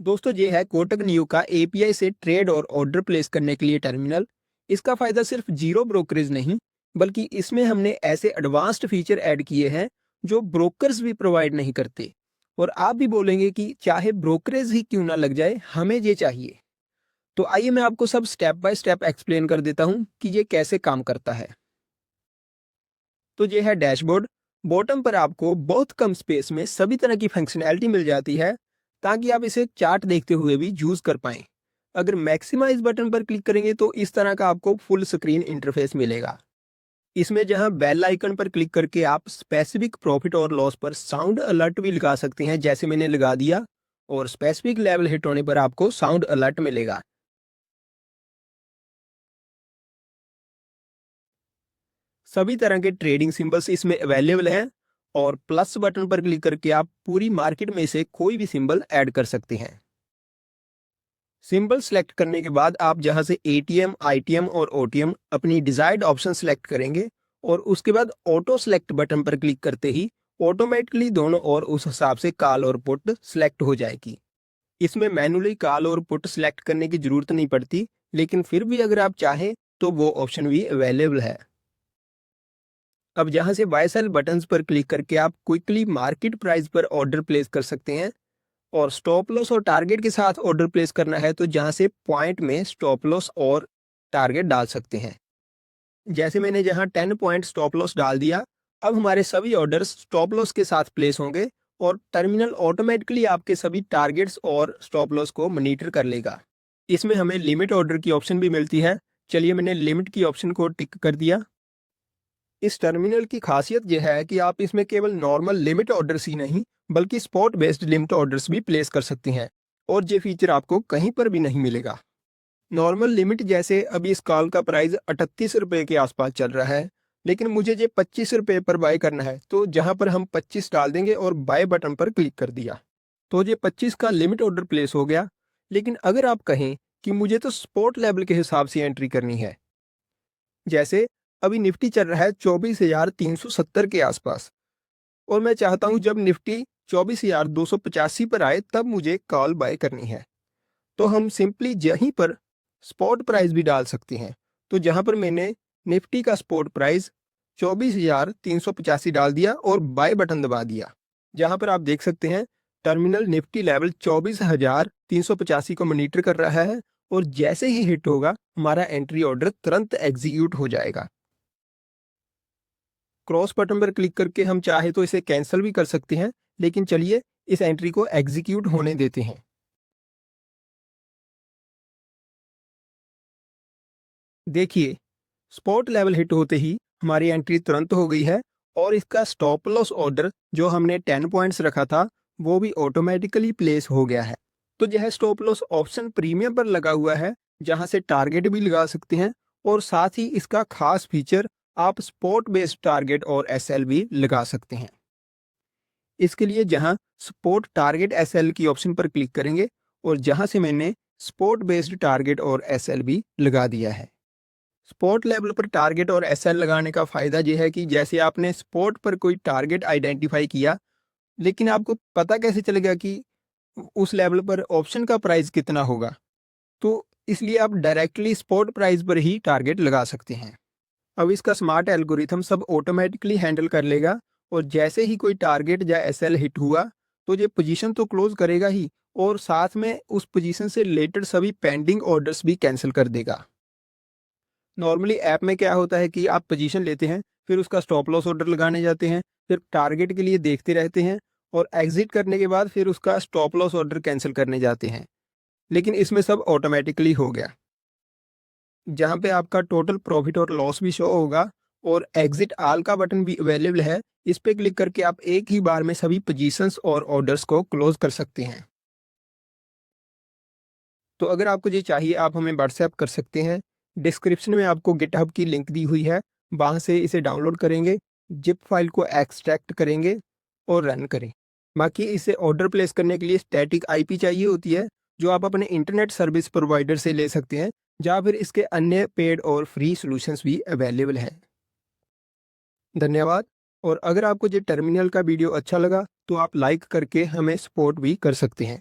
दोस्तों ये है कोटक न्यू का एपीआई से ट्रेड और ऑर्डर प्लेस करने के लिए टर्मिनल। इसका फायदा सिर्फ जीरो ब्रोकरेज नहीं, बल्कि इसमें हमने ऐसे एडवांस्ड फीचर ऐड किए हैं जो ब्रोकर्स भी प्रोवाइड नहीं करते। और आप भी बोलेंगे कि चाहे ब्रोकरेज ही क्यों ना लग जाए, हमें ये चाहिए। तो आइए मैं आपको सब स्टेप बाय स्टेप एक्सप्लेन कर देता हूँ कि ये कैसे काम करता है। तो ये है डैशबोर्ड। बॉटम पर आपको बहुत कम स्पेस में सभी तरह की फंक्शनैलिटी मिल जाती है, ताकि आप इसे चार्ट देखते हुए भी यूज कर पाएं। अगर मैक्सिमाइज बटन पर क्लिक करेंगे तो इस तरह का आपको फुल स्क्रीन इंटरफेस मिलेगा। इसमें जहां बेल आइकन पर क्लिक करके आप स्पेसिफिक प्रॉफिट और लॉस पर साउंड अलर्ट भी लगा सकते हैं, जैसे मैंने लगा दिया। और स्पेसिफिक लेवल हिट होने पर आपको साउंड अलर्ट मिलेगा। सभी तरह के ट्रेडिंग सिंबल्स इसमें अवेलेबल हैं। और प्लस बटन पर क्लिक करके आप पूरी मार्केट में से कोई भी सिंबल ऐड कर सकते हैं। सिंबल सेलेक्ट करने के बाद आप जहां से एटीएम, आईटीएम और ओटीएम अपनी डिजायर्ड ऑप्शन सेलेक्ट करेंगे, और उसके बाद ऑटो सेलेक्ट बटन पर क्लिक करते ही ऑटोमेटिकली दोनों और उस हिसाब से कॉल और पुट सेलेक्ट हो जाएगी। इसमें मैनुअली कॉल और पुट सेलेक्ट करने की जरूरत नहीं पड़ती, लेकिन फिर भी अगर आप चाहें तो वो ऑप्शन भी अवेलेबल है। अब जहां से बाय सेल बटन्स पर क्लिक करके आप क्विकली मार्केट प्राइस पर ऑर्डर प्लेस कर सकते हैं। और स्टॉप लॉस और टारगेट के साथ ऑर्डर प्लेस करना है तो जहां से पॉइंट में स्टॉप लॉस और टारगेट डाल सकते हैं। जैसे मैंने जहां 10 पॉइंट स्टॉप लॉस डाल दिया, अब हमारे सभी ऑर्डर्स स्टॉप लॉस के साथ प्लेस होंगे, और टर्मिनल ऑटोमेटिकली आपके सभी टारगेट्स और स्टॉप लॉस को मॉनिटर कर लेगा। इसमें हमें लिमिट ऑर्डर की ऑप्शन भी मिलती है। चलिए मैंने लिमिट की ऑप्शन को टिक कर दिया। इस टर्मिनल की खासियत यह है कि आप इसमें केवल नॉर्मल लिमिट ऑर्डर्स ही नहीं, बल्कि स्पॉट बेस्ड लिमिट ऑर्डर्स भी प्लेस कर सकते हैं। और ये फीचर आपको कहीं पर भी नहीं मिलेगा। नॉर्मल लिमिट जैसे अभी इस कॉल का प्राइस 38 रुपये के आसपास चल रहा है, लेकिन मुझे ये 25 रुपये पर बाय करना है, तो जहां पर हम 25 डाल देंगे और बाय बटन पर क्लिक कर दिया, तो ये 25 का लिमिट ऑर्डर प्लेस हो गया। लेकिन अगर आप कहें कि मुझे तो स्पॉट लेवल के हिसाब से एंट्री करनी है, जैसे अभी निफ्टी चल रहा है 24,370 के आसपास, और मैं चाहता हूं जब निफ्टी 24,285 पर आए तब मुझे कॉल बाय करनी है, तो हम सिंपली यहीं पर स्पॉट प्राइस भी डाल सकते हैं। तो जहां पर मैंने निफ्टी का स्पॉट प्राइस 24,385 डाल दिया और बाय बटन दबा दिया, जहां पर आप देख सकते हैं टर्मिनल निफ्टी लेवल 24,385 को मॉनिटर कर रहा है, और जैसे ही हिट होगा हमारा एंट्री ऑर्डर तुरंत एग्जीक्यूट हो जाएगा। क्रॉस बटन पर क्लिक करके हम चाहे तो इसे कैंसिल भी कर सकते हैं, लेकिन चलिए इस एंट्री को एग्जीक्यूट होने देते हैं। देखिए, स्पॉट लेवल हिट होते ही हमारी एंट्री तुरंत हो गई है, और इसका स्टॉप लॉस ऑर्डर जो हमने 10 पॉइंट्स रखा था वो भी ऑटोमेटिकली प्लेस हो गया है। तो यह स्टॉप लॉस ऑप्शन प्रीमियम पर लगा हुआ है, जहां से टारगेट भी लगा सकते हैं, और साथ ही इसका खास फीचर आप स्पॉट बेस्ड टारगेट और एसएल भी लगा सकते हैं। इसके लिए जहां स्पॉट टारगेट एसएल की ऑप्शन पर क्लिक करेंगे, और जहां से मैंने स्पॉट बेस्ड टारगेट और एसएल भी लगा दिया है। स्पॉट लेवल पर टारगेट और एसएल लगाने का फायदा यह है कि जैसे आपने स्पॉट पर कोई टारगेट आइडेंटिफाई किया, लेकिन आपको पता कैसे चलेगा कि उस लेवल पर ऑप्शन का प्राइस कितना होगा, तो इसलिए आप डायरेक्टली स्पॉट प्राइस पर ही टारगेट लगा सकते हैं। अब इसका स्मार्ट एल्गोरिथम सब ऑटोमेटिकली हैंडल कर लेगा, और जैसे ही कोई टारगेट या एसएल हिट हुआ तो ये पोजीशन तो क्लोज करेगा ही, और साथ में उस पोजीशन से रिलेटेड सभी पेंडिंग ऑर्डर्स भी कैंसिल कर देगा। नॉर्मली ऐप में क्या होता है कि आप पोजीशन लेते हैं, फिर उसका स्टॉप लॉस ऑर्डर लगाने जाते हैं, फिर टारगेट के लिए देखते रहते हैं, और एग्जिट करने के बाद फिर उसका स्टॉप लॉस ऑर्डर कैंसिल करने जाते हैं। लेकिन इसमें सब ऑटोमेटिकली हो गया, जहाँ पे आपका टोटल प्रॉफिट और लॉस भी शो होगा, और एग्जिट ऑल का बटन भी अवेलेबल है। इस पे क्लिक करके आप एक ही बार में सभी पोजीशंस और ऑर्डर्स को क्लोज कर सकते हैं। तो अगर आपको ये चाहिए आप हमें व्हाट्सएप कर सकते हैं। डिस्क्रिप्शन में आपको गिटहब की लिंक दी हुई है, वहाँ से इसे डाउनलोड करेंगे, जिप फाइल को एक्सट्रैक्ट करेंगे और रन करें। बाकी इसे ऑर्डर प्लेस करने के लिए स्टैटिक आईपी चाहिए होती है, जो आप अपने इंटरनेट सर्विस प्रोवाइडर से ले सकते हैं, या फिर इसके अन्य पेड और फ्री सॉल्यूशंस भी अवेलेबल हैं। धन्यवाद। और अगर आपको ये टर्मिनल का वीडियो अच्छा लगा तो आप लाइक करके हमें सपोर्ट भी कर सकते हैं।